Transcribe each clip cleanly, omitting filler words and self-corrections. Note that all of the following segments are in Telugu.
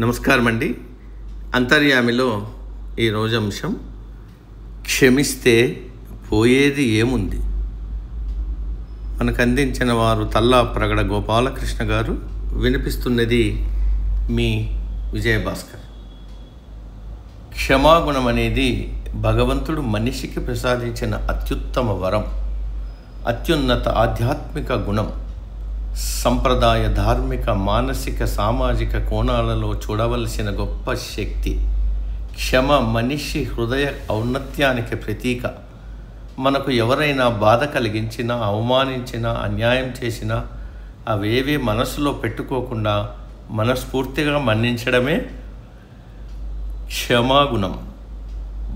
నమస్కారం అండి. అంతర్యామిలో ఈరోజు అంశం క్షమిస్తే పోయేది ఏముంది. మనకు అందించిన వారు తల్లా ప్రగడ గోపాలకృష్ణ గారు. వినిపిస్తున్నది మీ విజయభాస్కర్. క్షమాగుణం అనేది భగవంతుడు మనిషికి ప్రసాదించిన అత్యుత్తమ వరం, అత్యున్నత ఆధ్యాత్మిక గుణం. సంప్రదాయ, ధార్మిక, మానసిక, సామాజిక కోణాలలో చూడవలసిన గొప్ప శక్తి. క్షమ మనిషి హృదయ ఔన్నత్యానికి ప్రతీక. మనకు ఎవరైనా బాధ కలిగించినా, అవమానించినా, అన్యాయం చేసినా అవేవి మనసులో పెట్టుకోకుండా మనస్ఫూర్తిగా మన్నించడమే క్షమాగుణం.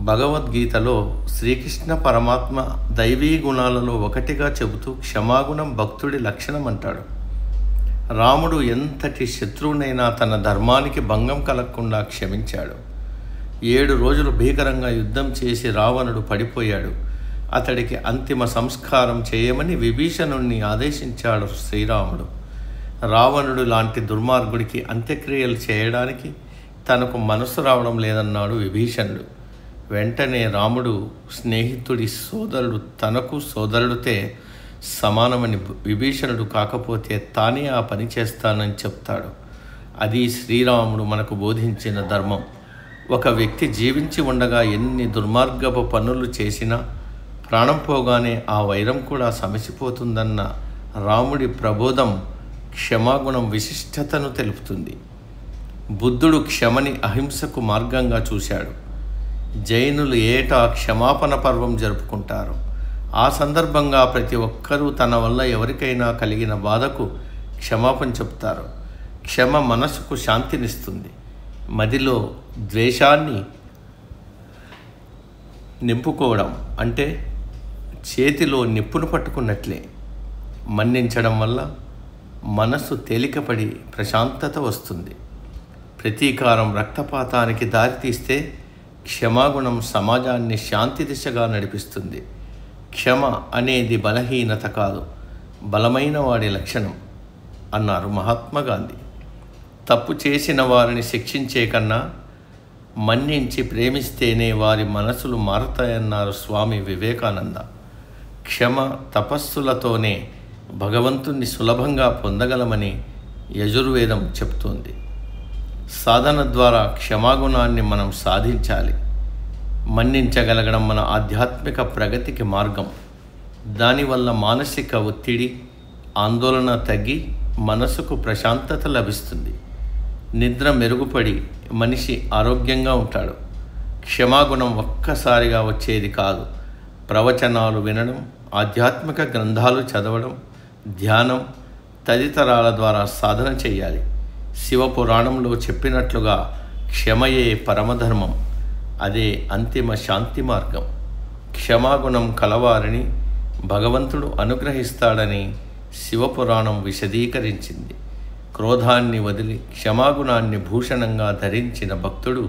భగవద్గీతలో శ్రీకృష్ణ పరమాత్మ దైవీ గుణాలలో ఒకటిగా చెబుతూ క్షమాగుణం భక్తుడి లక్షణం అంటాడు. రాముడు ఎంతటి శత్రువునైనా తన ధర్మానికి భంగం కలగకుండా క్షమించాడు. 7 రోజులు భీకరంగా యుద్ధం చేసి రావణుడు పడిపోయాడు. అతడికి అంతిమ సంస్కారం చేయమని విభీషణుణ్ణి ఆదేశించాడు శ్రీరాముడు. రావణుడు లాంటి దుర్మార్గుడికి అంత్యక్రియలు చేయడానికి తనకు మనసు రావడం లేదన్నాడు విభీషణుడు. వెంటనే రాముడు స్నేహితుడి సోదరుడు తనకు సోదరుడితే సమానమని, విభీషణుడు కాకపోతే తానే ఆ పని చేస్తానని చెప్తాడు. అది శ్రీరాముడు మనకు బోధించిన ధర్మం. ఒక వ్యక్తి జీవించి ఉండగా ఎన్ని దుర్మార్గపు పనులు చేసినా ప్రాణం పోగానే ఆ వైరం కూడా సమసిపోతుందన్న రాముడి ప్రబోధం క్షమాగుణం విశిష్టతను తెలుపుతుంది. బుద్ధుడు క్షమని అహింసకు మార్గంగా చూశాడు. జైనులు ఏటా క్షమాపణ పర్వం జరుపుకుంటారు. ఆ సందర్భంగా ప్రతి ఒక్కరూ తన వల్ల ఎవరికైనా కలిగిన బాధకు క్షమాపణ చెప్తారు. క్షమ మనసుకు శాంతినిస్తుంది. మదిలో ద్వేషాన్ని నింపుకోవడం అంటే చేతిలో నిప్పును పట్టుకున్నట్లే. మన్నించడం వల్ల మనసు తేలికపడి ప్రశాంతత వస్తుంది. ప్రతీకారం రక్తపాతానికి దారితీస్తే క్షమాగుణం సమాజాన్ని శాంతి దిశగా నడిపిస్తుంది. క్షమ అనేది బలహీనత కాదు, బలమైన వాడి లక్షణం అన్నారు మహాత్మా గాంధీ. తప్పు చేసిన వారిని శిక్షించే కన్నా మన్నించి ప్రేమిస్తేనే వారి మనసులు మారతాయన్నారు స్వామి వివేకానంద. క్షమ తపస్సులతోనే భగవంతుణ్ణి సులభంగా పొందగలమని యజుర్వేదం చెప్తోంది. సాధన ద్వారా క్షమాగుణాన్ని మనం సాధించాలి. మన్నించగలగడం మన ఆధ్యాత్మిక ప్రగతికి మార్గం. దానివల్ల మానసిక ఒత్తిడి, ఆందోళన తగ్గి మనసుకు ప్రశాంతత లభిస్తుంది. నిద్ర మెరుగుపడి మనిషి ఆరోగ్యంగా ఉంటాడు. క్షమాగుణం ఒక్కసారిగా వచ్చేది కాదు. ప్రవచనాలు వినడం, ఆధ్యాత్మిక గ్రంథాలు చదవడం, ధ్యానం తదితరాల ద్వారా సాధన చేయాలి. శివపురాణంలో చెప్పినట్లుగా క్షమయే పరమధర్మం. అదే అంతిమ శాంతి మార్గం. క్షమాగుణం కలవారిని భగవంతుడు అనుగ్రహిస్తాడని శివపురాణం విశదీకరించింది. క్రోధాన్ని వదిలి క్షమాగుణాన్ని భూషణంగా ధరించిన భక్తుడు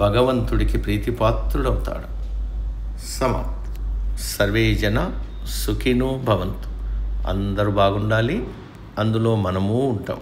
భగవంతుడికి ప్రీతిపాత్రుడవుతాడు. సమాప్తం. సర్వే జన సుఖినో భవంతు. అందరూ బాగుండాలి, అందులో మనము ఉంటాం.